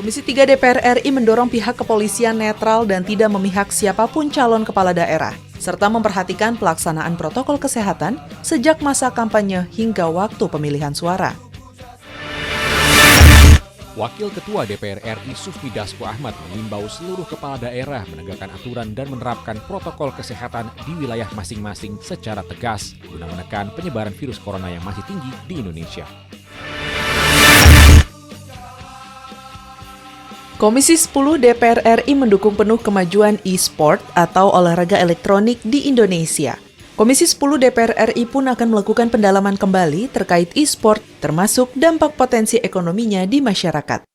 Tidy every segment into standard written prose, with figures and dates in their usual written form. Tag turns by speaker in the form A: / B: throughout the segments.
A: Komisi 3 DPR RI mendorong pihak kepolisian netral dan tidak memihak siapapun calon kepala daerah, serta memperhatikan pelaksanaan protokol kesehatan sejak masa kampanye hingga waktu pemilihan suara.
B: Wakil Ketua DPR RI Sufmi Dasko Ahmad mengimbau seluruh kepala daerah menegakkan aturan dan menerapkan protokol kesehatan di wilayah masing-masing secara tegas guna menekan penyebaran virus corona yang masih tinggi di Indonesia.
A: Komisi 10 DPR RI mendukung penuh kemajuan e-sport atau olahraga elektronik di Indonesia. Komisi 10 DPR RI pun akan melakukan pendalaman kembali terkait e-sport, termasuk dampak potensi ekonominya di masyarakat.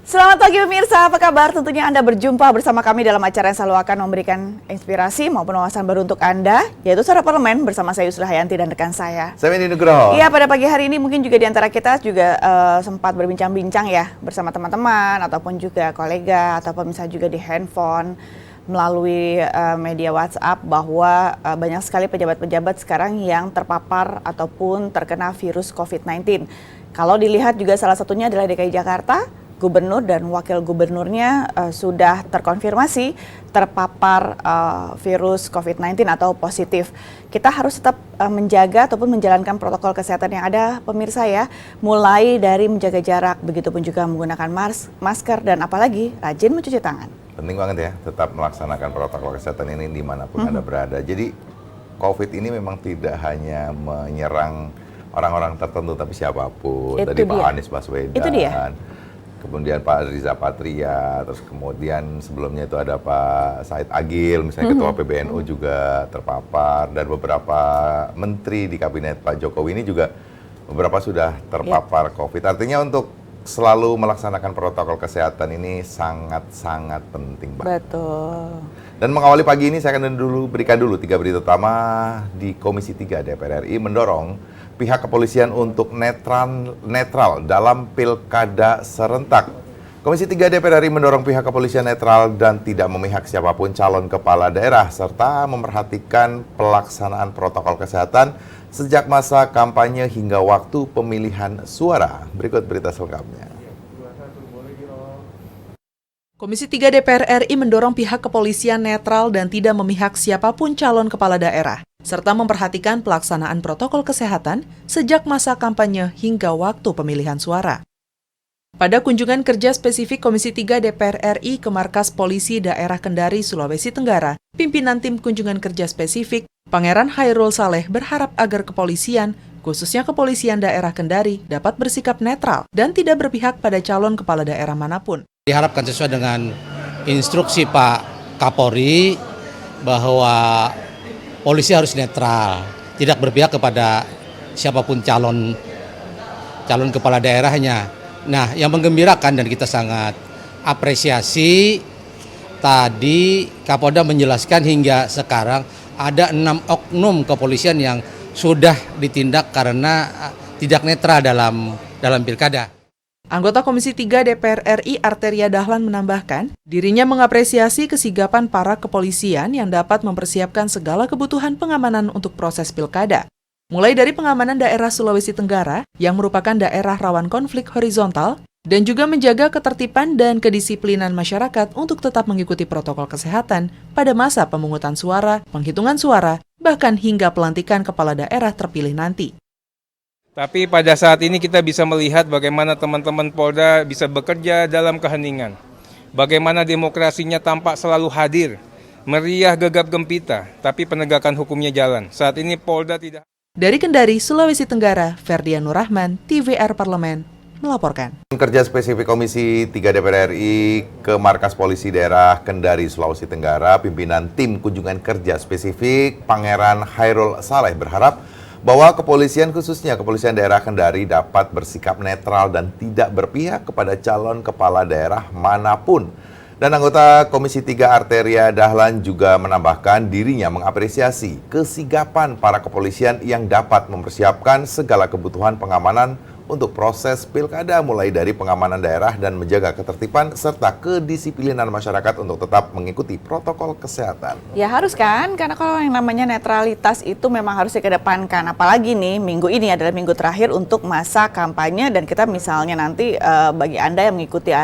C: Selamat pagi pemirsa, apa kabar? Tentunya Anda berjumpa bersama kami dalam acara yang selalu akan memberikan inspirasi maupun wawasan baru untuk Anda, yaitu Suara Parlemen bersama saya Yusra Hayanti dan rekan saya.
D: Saya Windy Nugroho.
C: Iya, pada pagi hari ini mungkin juga di antara kita juga sempat berbincang-bincang ya bersama teman-teman ataupun juga kolega ataupun misalnya juga di handphone melalui media WhatsApp bahwa banyak sekali pejabat-pejabat sekarang yang terpapar ataupun terkena virus COVID-19. Kalau dilihat juga salah satunya adalah DKI Jakarta. Gubernur dan wakil gubernurnya sudah terkonfirmasi terpapar virus COVID-19 atau positif. Kita harus tetap menjaga ataupun menjalankan protokol kesehatan yang ada, pemirsa ya, mulai dari menjaga jarak, begitupun juga menggunakan masker dan apalagi rajin mencuci tangan.
D: Penting banget ya, tetap melaksanakan protokol kesehatan ini dimanapun Anda berada. Jadi COVID ini memang tidak hanya menyerang orang-orang tertentu, tapi siapapun.
C: Itu
D: dari
C: dia.
D: Pak Anies Baswedan.
C: Itu dia.
D: Kemudian Pak Riza Patria, terus kemudian sebelumnya itu ada Pak Said Agil, misalnya Ketua PBNU juga terpapar, dan beberapa menteri di kabinet Pak Jokowi ini juga beberapa sudah terpapar COVID. Artinya untuk selalu melaksanakan protokol kesehatan ini sangat-sangat penting banget.
C: Betul.
D: Dan mengawali pagi ini saya akan berikan dulu 3 berita utama di Komisi 3 DPR RI mendorong pihak kepolisian untuk netral dalam pilkada serentak. Komisi 3 DPR RI mendorong pihak kepolisian netral dan tidak memihak siapapun calon kepala daerah serta memperhatikan pelaksanaan protokol kesehatan sejak masa kampanye hingga waktu pemilihan suara. Berikut berita selengkapnya.
A: Komisi 3 DPR RI mendorong pihak kepolisian netral dan tidak memihak siapapun calon kepala daerah, serta memperhatikan pelaksanaan protokol kesehatan sejak masa kampanye hingga waktu pemilihan suara. Pada kunjungan kerja spesifik Komisi 3 DPR RI ke Markas Polisi Daerah Kendari, Sulawesi Tenggara, pimpinan tim kunjungan kerja spesifik, Pangeran Hairul Saleh berharap agar kepolisian, khususnya kepolisian daerah Kendari, dapat bersikap netral dan tidak berpihak pada calon kepala daerah manapun.
E: Diharapkan sesuai dengan instruksi Pak Kapolri bahwa polisi harus netral, tidak berpihak kepada siapapun calon kepala daerahnya. Nah, yang menggembirakan dan kita sangat apresiasi tadi Kapolda menjelaskan hingga sekarang ada 6 oknum kepolisian yang sudah ditindak karena tidak netral dalam pilkada.
A: Anggota Komisi 3 DPR RI Arteria Dahlan menambahkan, dirinya mengapresiasi kesigapan para kepolisian yang dapat mempersiapkan segala kebutuhan pengamanan untuk proses pilkada. Mulai dari pengamanan daerah Sulawesi Tenggara yang merupakan daerah rawan konflik horizontal dan juga menjaga ketertiban dan kedisiplinan masyarakat untuk tetap mengikuti protokol kesehatan pada masa pemungutan suara, penghitungan suara, bahkan hingga pelantikan kepala daerah terpilih nanti.
F: Tapi pada saat ini kita bisa melihat bagaimana teman-teman Polda bisa bekerja dalam keheningan. Bagaimana demokrasinya tampak selalu hadir, meriah gegap gempita, tapi penegakan hukumnya jalan. Saat ini Polda tidak...
A: Dari Kendari, Sulawesi Tenggara, Ferdian Nurrahman, TVR Parlemen, melaporkan.
D: Kerja spesifik Komisi 3 DPR RI ke Markas Polisi Daerah Kendari, Sulawesi Tenggara, pimpinan tim kunjungan kerja spesifik Pangeran Hairul Saleh berharap bahwa kepolisian, khususnya kepolisian daerah Kendari, dapat bersikap netral dan tidak berpihak kepada calon kepala daerah manapun. Dan anggota Komisi 3 Arteria Dahlan juga menambahkan dirinya mengapresiasi kesigapan para kepolisian yang dapat mempersiapkan segala kebutuhan pengamanan untuk proses pilkada, mulai dari pengamanan daerah dan menjaga ketertiban serta kedisiplinan masyarakat untuk tetap mengikuti protokol kesehatan.
C: Ya harus kan, karena kalau yang namanya netralitas itu memang harus dikedepankan. Apalagi nih, minggu ini adalah minggu terakhir untuk masa kampanye dan kita misalnya nanti bagi Anda yang mengikuti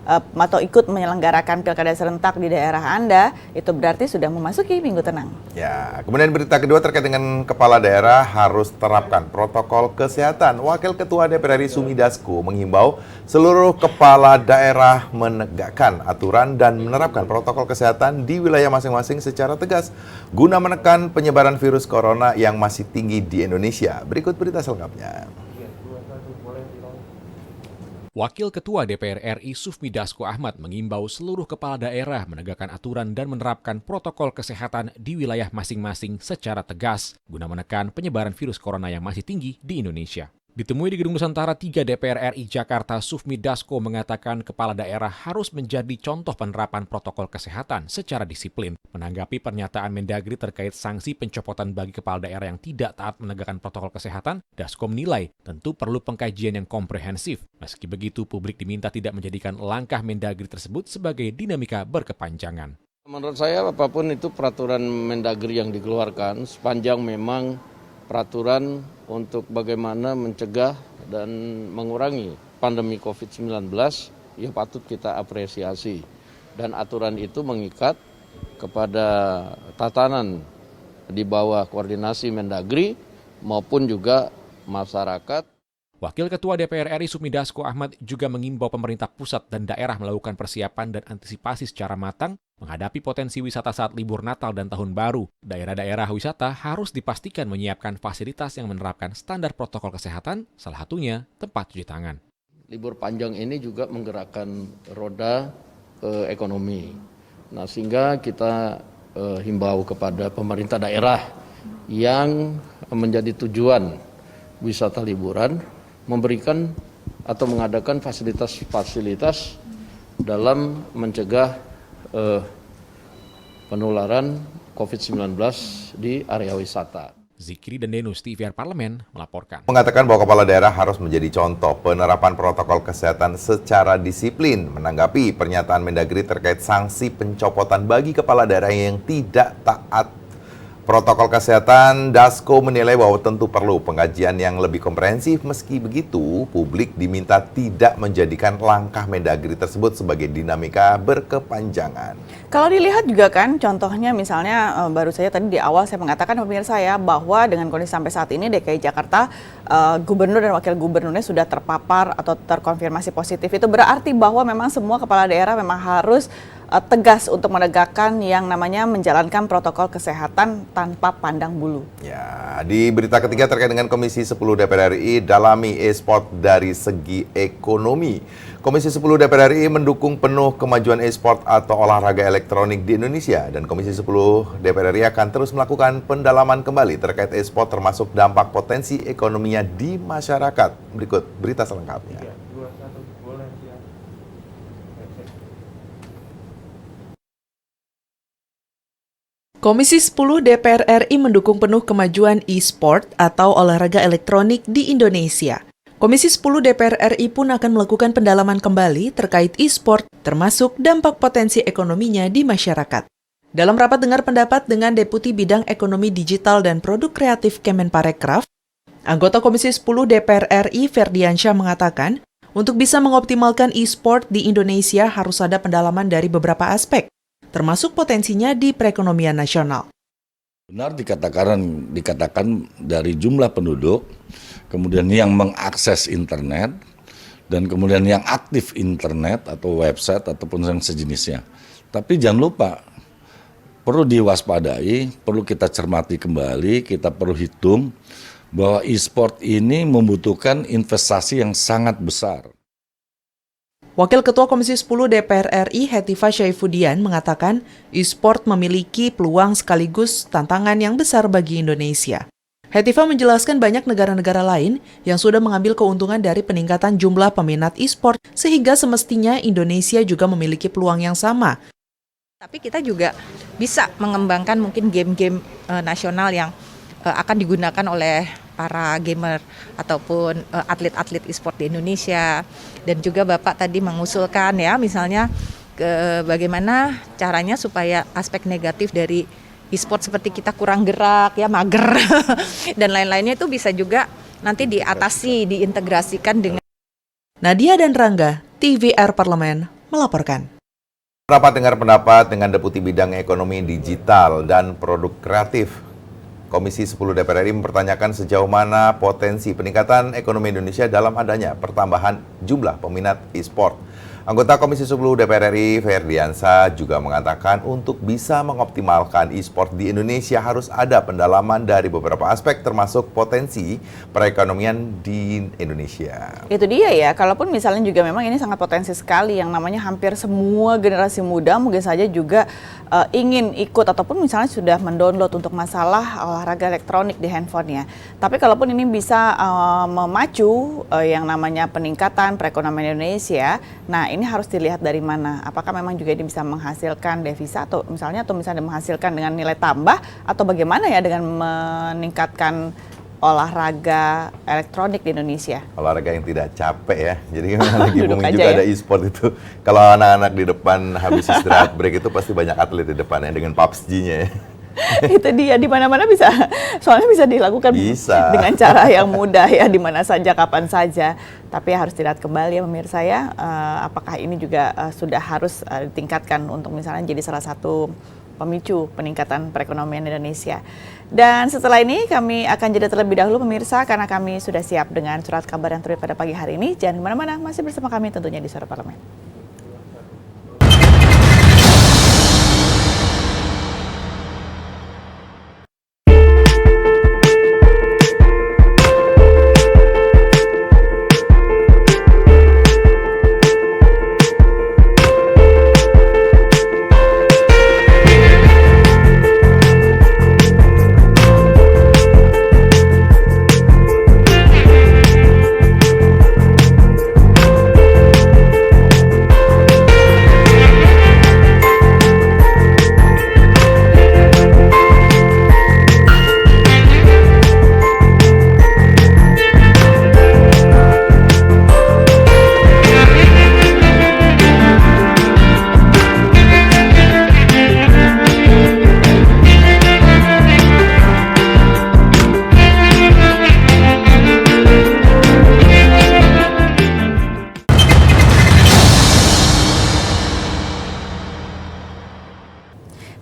C: atau ikut menyelenggarakan pilkada serentak di daerah Anda, itu berarti sudah memasuki minggu tenang.
D: Ya, kemudian berita kedua terkait dengan kepala daerah harus terapkan protokol kesehatan. Wakil Ketua DPR RI Sumi Dasko menghimbau seluruh kepala daerah menegakkan aturan dan menerapkan protokol kesehatan di wilayah masing-masing secara tegas guna menekan penyebaran virus corona yang masih tinggi di Indonesia. Berikut berita selengkapnya.
B: Wakil Ketua DPR RI Sufmi Dasko Ahmad mengimbau seluruh kepala daerah menegakkan aturan dan menerapkan protokol kesehatan di wilayah masing-masing secara tegas guna menekan penyebaran virus corona yang masih tinggi di Indonesia. Ditemui di Gedung Nusantara 3 DPR RI Jakarta, Sufmi Dasko mengatakan kepala daerah harus menjadi contoh penerapan protokol kesehatan secara disiplin. Menanggapi pernyataan Mendagri terkait sanksi pencopotan bagi kepala daerah yang tidak taat menegakkan protokol kesehatan, Dasko menilai tentu perlu pengkajian yang komprehensif. Meski begitu, publik diminta tidak menjadikan langkah Mendagri tersebut sebagai dinamika berkepanjangan.
G: Menurut saya apapun itu peraturan Mendagri yang dikeluarkan sepanjang memang peraturan untuk bagaimana mencegah dan mengurangi pandemi COVID-19 ya patut kita apresiasi. Dan aturan itu mengikat kepada tatanan di bawah koordinasi Mendagri maupun juga masyarakat.
B: Wakil Ketua DPR RI Sufmi Dasko Ahmad juga mengimbau pemerintah pusat dan daerah melakukan persiapan dan antisipasi secara matang menghadapi potensi wisata saat libur Natal dan Tahun Baru. Daerah-daerah wisata harus dipastikan menyiapkan fasilitas yang menerapkan standar protokol kesehatan, salah satunya tempat cuci tangan.
G: Libur panjang ini juga menggerakkan roda ekonomi. Nah, sehingga kita himbau kepada pemerintah daerah yang menjadi tujuan wisata liburan memberikan atau mengadakan fasilitas-fasilitas dalam mencegah penularan COVID-19 di area wisata.
B: Zikri dan Denus TVR Parlemen melaporkan.
D: Mengatakan bahwa kepala daerah harus menjadi contoh penerapan protokol kesehatan secara disiplin. Menanggapi pernyataan Mendagri terkait sanksi pencopotan bagi kepala daerah yang tidak taat protokol kesehatan, Dasko menilai bahwa tentu perlu pengkajian yang lebih komprehensif. Meski begitu, publik diminta tidak menjadikan langkah Mendagri tersebut sebagai dinamika berkepanjangan.
C: Kalau dilihat juga kan, contohnya misalnya baru saja tadi di awal saya mengatakan pemirsa ya bahwa dengan kondisi sampai saat ini DKI Jakarta gubernur dan wakil gubernurnya sudah terpapar atau terkonfirmasi positif. Itu berarti bahwa memang semua kepala daerah memang harus tegas untuk menegakkan yang namanya menjalankan protokol kesehatan tanpa pandang bulu.
D: Ya, di berita ketiga terkait dengan Komisi 10 DPR RI dalami e-sport dari segi ekonomi. Komisi 10 DPR RI mendukung penuh kemajuan e-sport atau olahraga elektronik di Indonesia, dan Komisi 10 DPR RI akan terus melakukan pendalaman kembali terkait e-sport termasuk dampak potensi ekonominya di masyarakat. Berikut berita selengkapnya.
A: Komisi 10 DPR RI mendukung penuh kemajuan e-sport atau olahraga elektronik di Indonesia. Komisi 10 DPR RI pun akan melakukan pendalaman kembali terkait e-sport, termasuk dampak potensi ekonominya di masyarakat. Dalam rapat dengar pendapat dengan Deputi Bidang Ekonomi Digital dan Produk Kreatif Kemenparekraf, anggota Komisi 10 DPR RI Ferdiansyah mengatakan, untuk bisa mengoptimalkan e-sport di Indonesia harus ada pendalaman dari beberapa aspek, termasuk potensinya di perekonomian nasional.
H: Benar dikatakan dari jumlah penduduk, kemudian yang mengakses internet, dan kemudian yang aktif internet atau website ataupun yang sejenisnya. Tapi jangan lupa, perlu diwaspadai, perlu kita cermati kembali, kita perlu hitung bahwa e-sport ini membutuhkan investasi yang sangat besar.
A: Wakil Ketua Komisi 10 DPR RI Hetifah Syaifudian mengatakan e-sport memiliki peluang sekaligus tantangan yang besar bagi Indonesia. Hetiva menjelaskan banyak negara-negara lain yang sudah mengambil keuntungan dari peningkatan jumlah peminat e-sport, sehingga semestinya Indonesia juga memiliki peluang yang sama.
I: Tapi kita juga bisa mengembangkan mungkin game-game nasional yang akan digunakan oleh para gamer ataupun atlet-atlet e-sport di Indonesia. Dan juga Bapak tadi mengusulkan ya misalnya bagaimana caranya supaya aspek negatif dari e-sport seperti kita kurang gerak, ya mager, dan lain-lainnya itu bisa juga nanti diatasi, diintegrasikan dengan.
A: Nadia dan Rangga, TVR Parlemen, melaporkan.
D: Rapat dengar pendapat dengan Deputi Bidang Ekonomi Digital dan Produk Kreatif. Komisi 10 DPR RI mempertanyakan sejauh mana potensi peningkatan ekonomi Indonesia dalam adanya pertambahan jumlah peminat e-sport. Anggota Komisi 10 DPR RI, Ferdiansa, juga mengatakan untuk bisa mengoptimalkan e-sport di Indonesia harus ada pendalaman dari beberapa aspek termasuk potensi perekonomian di Indonesia.
C: Itu dia ya, kalaupun misalnya juga memang ini sangat potensi sekali yang namanya hampir semua generasi muda mungkin saja juga ingin ikut ataupun misalnya sudah mendownload untuk masalah olahraga elektronik di handphonenya. Tapi kalaupun ini bisa memacu yang namanya peningkatan perekonomian Indonesia, nah ini harus dilihat dari mana. Apakah memang juga ini bisa menghasilkan devisa atau misalnya menghasilkan dengan nilai tambah atau bagaimana ya dengan meningkatkan olahraga elektronik di Indonesia.
D: Olahraga yang tidak capek ya. Jadi lagi booming juga ya. Ada e-sport itu. Kalau anak-anak di depan habis istirahat break itu pasti banyak atlet di depannya dengan PUBG-nya ya.
C: Itu dia, di mana-mana bisa. Soalnya bisa dilakukan dengan cara yang mudah ya, di mana saja, kapan saja. Tapi harus dilihat kembali ya pemirsa ya, apakah ini juga sudah harus ditingkatkan untuk misalnya jadi salah satu pemicu peningkatan perekonomian Indonesia. Dan setelah ini kami akan jeda terlebih dahulu pemirsa, karena kami sudah siap dengan surat kabar yang terbit pada pagi hari ini. Jangan kemana-mana, masih bersama kami tentunya di Suara Parlemen.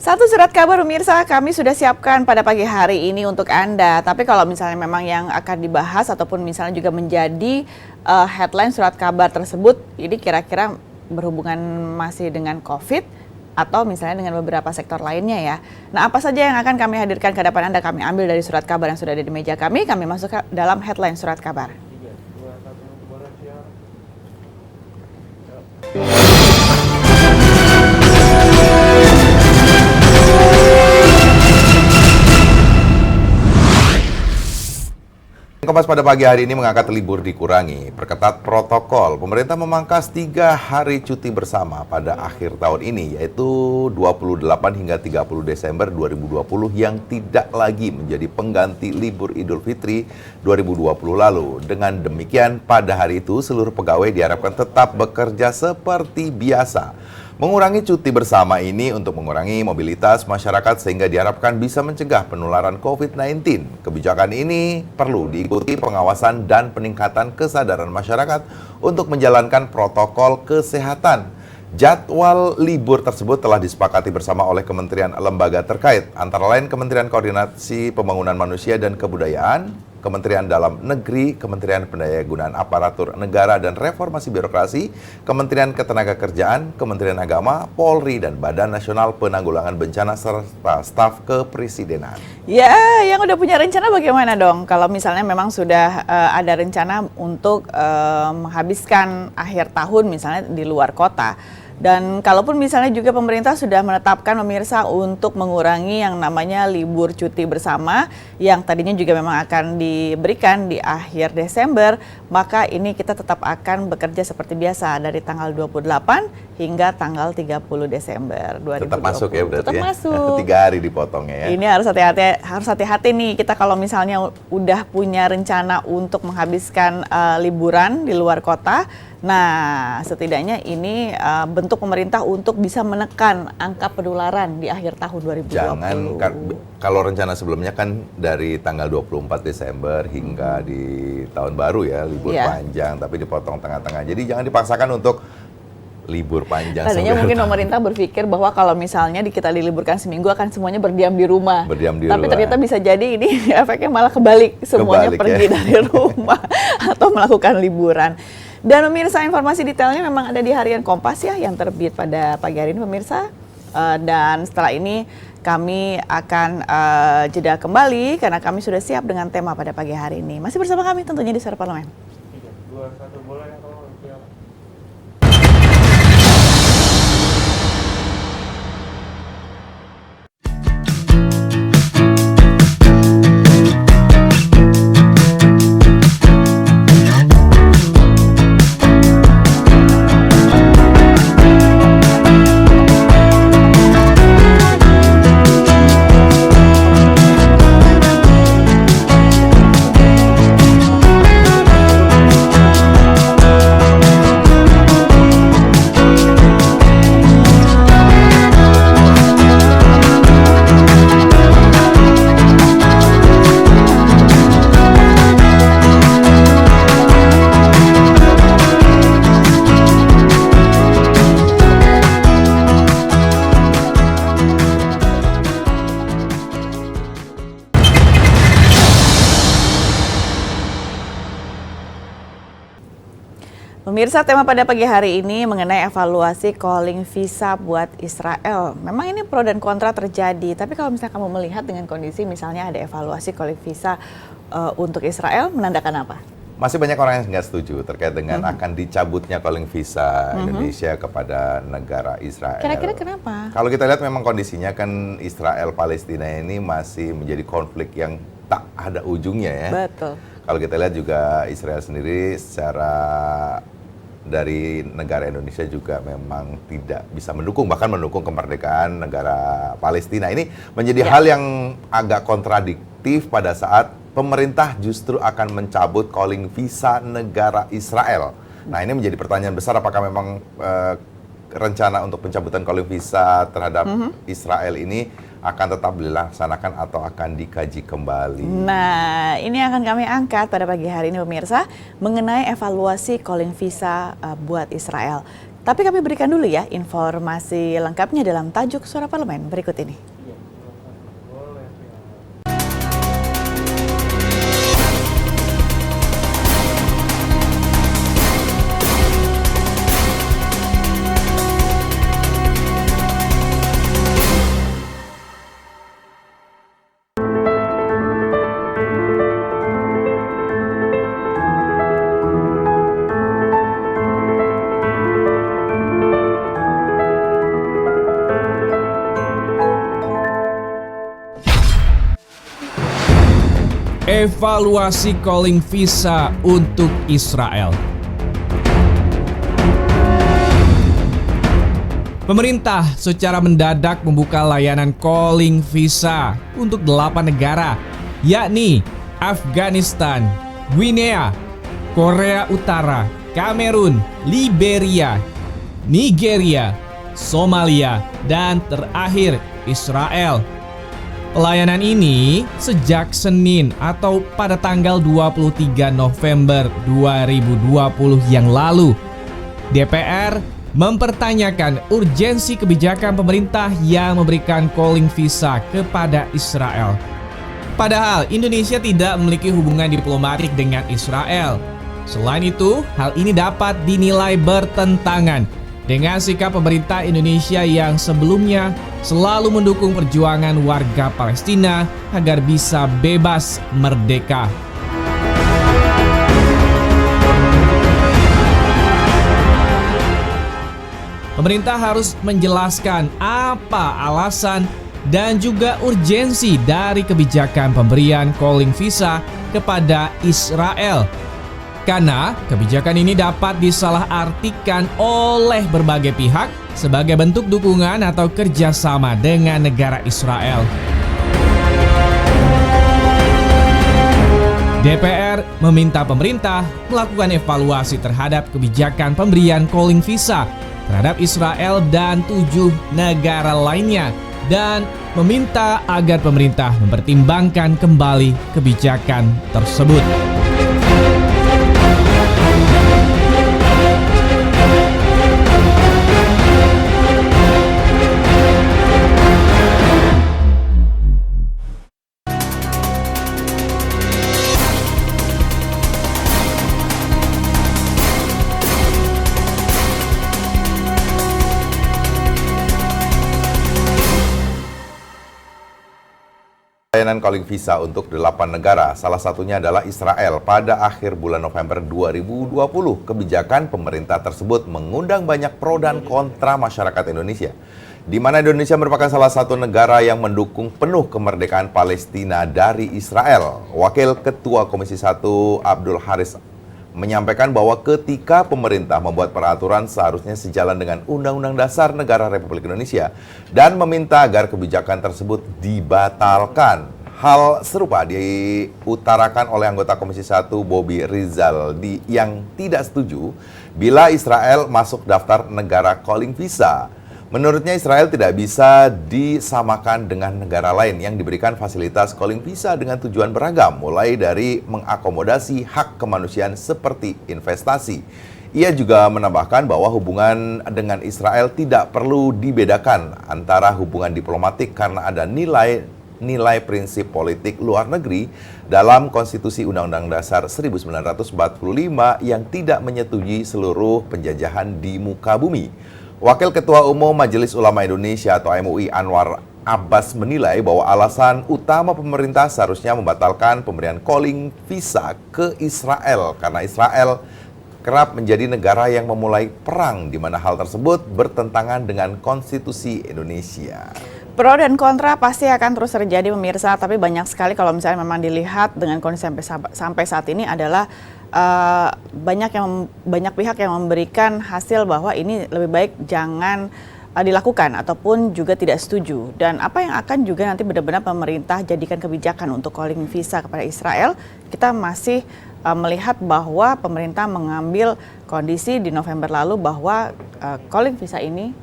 C: Satu surat kabar pemirsa kami sudah siapkan pada pagi hari ini untuk Anda. Tapi kalau misalnya memang yang akan dibahas ataupun misalnya juga menjadi headline surat kabar tersebut, ini kira-kira berhubungan masih dengan COVID atau misalnya dengan beberapa sektor lainnya ya. Nah, apa saja yang akan kami hadirkan ke hadapan Anda, kami ambil dari surat kabar yang sudah ada di meja kami masuk ke dalam headline surat kabar.
D: Kompas pada pagi hari ini mengangkat libur dikurangi, perketat protokol. Pemerintah memangkas 3 hari cuti bersama pada akhir tahun ini, yaitu 28 hingga 30 Desember 2020 yang tidak lagi menjadi pengganti libur Idul Fitri 2020 lalu. Dengan demikian, pada hari itu seluruh pegawai diharapkan tetap bekerja seperti biasa. Mengurangi cuti bersama ini untuk mengurangi mobilitas masyarakat sehingga diharapkan bisa mencegah penularan COVID-19. Kebijakan ini perlu diikuti pengawasan dan peningkatan kesadaran masyarakat untuk menjalankan protokol kesehatan. Jadwal libur tersebut telah disepakati bersama oleh kementerian lembaga terkait, antara lain Kementerian Koordinasi Pembangunan Manusia dan Kebudayaan, Kementerian Dalam Negeri, Kementerian Pendayagunaan Aparatur Negara dan Reformasi Birokrasi, Kementerian Ketenagakerjaan, Kementerian Agama, Polri, dan Badan Nasional Penanggulangan Bencana serta staf kepresidenan.
C: Ya, yang udah punya rencana bagaimana dong? Kalau misalnya memang sudah ada rencana untuk menghabiskan akhir tahun misalnya di luar kota. Dan kalaupun misalnya juga pemerintah sudah menetapkan pemirsa untuk mengurangi yang namanya libur cuti bersama yang tadinya juga memang akan diberikan di akhir Desember, maka ini kita tetap akan bekerja seperti biasa dari tanggal 28 hingga tanggal 30 Desember 2020.
D: Tetap masuk ya berarti
C: tetap
D: ya?
C: Masuk.
D: 3 hari dipotongnya ya?
C: Ini harus hati-hati nih kita kalau misalnya udah punya rencana untuk menghabiskan liburan di luar kota. Nah, setidaknya ini bentuk pemerintah untuk bisa menekan angka penularan di akhir tahun 2020.
D: Jangan, kalau rencana sebelumnya kan dari tanggal 24 Desember hingga di tahun baru ya, libur panjang, tapi dipotong tengah-tengah. Jadi jangan dipaksakan untuk libur panjang.
C: Tadinya mungkin pemerintah berpikir bahwa kalau misalnya kita diliburkan seminggu akan semuanya berdiam di rumah. Tapi ternyata bisa jadi ini efeknya malah kebalik. Semuanya pergi dari rumah atau melakukan liburan. Dan pemirsa, informasi detailnya memang ada di harian Kompas ya yang terbit pada pagi hari ini pemirsa. Dan setelah ini kami akan jeda kembali karena kami sudah siap dengan tema pada pagi hari ini. Masih bersama kami tentunya di Suara Parlemen.
F: 2-1 bola ya kalau
C: Pemirsa, tema pada pagi hari ini mengenai evaluasi calling visa buat Israel. Memang ini pro dan kontra terjadi, tapi kalau misalnya kamu melihat dengan kondisi misalnya ada evaluasi calling visa untuk Israel, menandakan apa?
D: Masih banyak orang yang nggak setuju terkait dengan akan dicabutnya calling visa Indonesia kepada negara Israel.
C: Kira-kira kenapa?
D: Kalau kita lihat memang kondisinya kan Israel-Palestina ini masih menjadi konflik yang tak ada ujungnya ya.
C: Betul.
D: Kalau kita lihat juga Israel sendiri secara dari negara Indonesia juga memang tidak bisa mendukung, bahkan mendukung kemerdekaan negara Palestina. Ini menjadi hal yang agak kontradiktif pada saat pemerintah justru akan mencabut calling visa negara Israel. Nah, ini menjadi pertanyaan besar, apakah memang rencana untuk pencabutan calling visa terhadap Israel ini akan tetap dilaksanakan atau akan dikaji kembali.
C: Nah, ini akan kami angkat pada pagi hari ini pemirsa mengenai evaluasi calling visa buat Israel. Tapi kami berikan dulu ya informasi lengkapnya dalam tajuk Suara Parlemen berikut ini.
J: Evaluasi calling visa untuk Israel. Pemerintah secara mendadak membuka layanan calling visa untuk 8 negara, yakni Afghanistan, Guinea, Korea Utara, Kamerun, Liberia, Nigeria, Somalia, dan terakhir Israel. Pelayanan ini sejak Senin atau pada tanggal 23 November 2020 yang lalu. DPR mempertanyakan urgensi kebijakan pemerintah yang memberikan calling visa kepada Israel. Padahal Indonesia tidak memiliki hubungan diplomatik dengan Israel. Selain itu, hal ini dapat dinilai bertentangan dengan sikap pemerintah Indonesia yang sebelumnya selalu mendukung perjuangan warga Palestina agar bisa bebas merdeka. pemerintah harus menjelaskan apa alasan dan juga urgensi dari kebijakan pemberian calling visa kepada Israel. Karena kebijakan ini dapat disalahartikan oleh berbagai pihak sebagai bentuk dukungan atau kerjasama dengan negara Israel. DPR meminta pemerintah melakukan evaluasi terhadap kebijakan pemberian calling visa terhadap Israel dan 7 negara lainnya dan meminta agar pemerintah mempertimbangkan kembali kebijakan tersebut.
D: Layanan calling visa untuk 8 negara, salah satunya adalah Israel pada akhir bulan November 2020. Kebijakan pemerintah tersebut mengundang banyak pro dan kontra masyarakat Indonesia, di mana Indonesia merupakan salah satu negara yang mendukung penuh kemerdekaan Palestina dari Israel. Wakil Ketua Komisi 1 Abdul Haris menyampaikan bahwa ketika pemerintah membuat peraturan seharusnya sejalan dengan Undang-Undang Dasar Negara Republik Indonesia dan meminta agar kebijakan tersebut dibatalkan. Hal serupa diutarakan oleh anggota Komisi 1 Bobi Rizal yang tidak setuju bila Israel masuk daftar negara calling visa. Menurutnya Israel tidak bisa disamakan dengan negara lain yang diberikan fasilitas calling visa dengan tujuan beragam, mulai dari mengakomodasi hak kemanusiaan seperti investasi. Ia juga menambahkan bahwa hubungan dengan Israel tidak perlu dibedakan antara hubungan diplomatik karena ada nilai prinsip politik luar negeri dalam Konstitusi Undang-Undang Dasar 1945 yang tidak menyetujui seluruh penjajahan di muka bumi. Wakil Ketua Umum Majelis Ulama Indonesia atau MUI Anwar Abbas menilai bahwa alasan utama pemerintah seharusnya membatalkan pemberian calling visa ke Israel karena Israel kerap menjadi negara yang memulai perang di mana hal tersebut bertentangan dengan konstitusi Indonesia.
C: Pro dan kontra pasti akan terus terjadi pemirsa, tapi banyak sekali kalau misalnya memang dilihat dengan kondisi sampai saat ini adalah banyak pihak yang memberikan hasil bahwa ini lebih baik jangan dilakukan ataupun juga tidak setuju. Dan apa yang akan juga nanti benar-benar pemerintah jadikan kebijakan untuk calling visa kepada Israel, kita masih melihat bahwa pemerintah mengambil kondisi di November lalu bahwa calling visa ini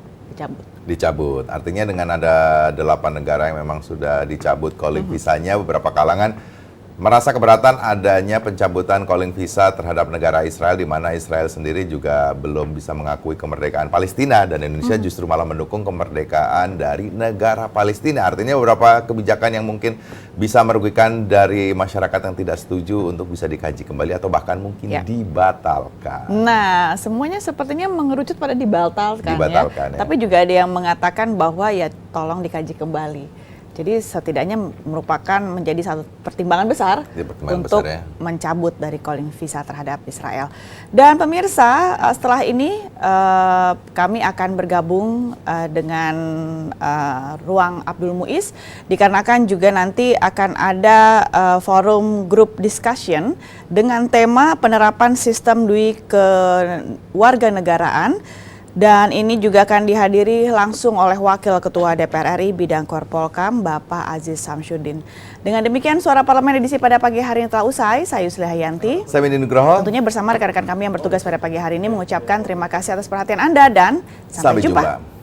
D: dicabut. Artinya dengan ada 8 negara yang memang sudah dicabut calling visanya, beberapa kalangan merasa keberatan adanya pencabutan calling visa terhadap negara Israel, di mana Israel sendiri juga belum bisa mengakui kemerdekaan Palestina dan Indonesia justru malah mendukung kemerdekaan dari negara Palestina. Artinya beberapa kebijakan yang mungkin bisa merugikan dari masyarakat yang tidak setuju untuk bisa dikaji kembali atau bahkan mungkin dibatalkan.
C: Nah, semuanya sepertinya mengerucut pada dibatalkan ya. Tapi juga ada yang mengatakan bahwa ya tolong dikaji kembali. Jadi setidaknya merupakan menjadi satu pertimbangan besar untuk mencabut dari calling visa terhadap Israel. Dan pemirsa, setelah ini kami akan bergabung dengan Ruang Abdul Muiz, dikarenakan juga nanti akan ada forum group discussion dengan tema penerapan sistem dui kewarganegaraan. Dan ini juga akan dihadiri langsung oleh Wakil Ketua DPR RI bidang Korpolkam, Bapak Aziz Samsudin. Dengan demikian, Suara Parlemen edisi pada pagi hari ini telah usai. Saya Yusli Hayanti.
D: Saya Mindi Nugroho.
C: Tentunya bersama rekan-rekan kami yang bertugas pada pagi hari ini mengucapkan terima kasih atas perhatian Anda dan sampai jumpa.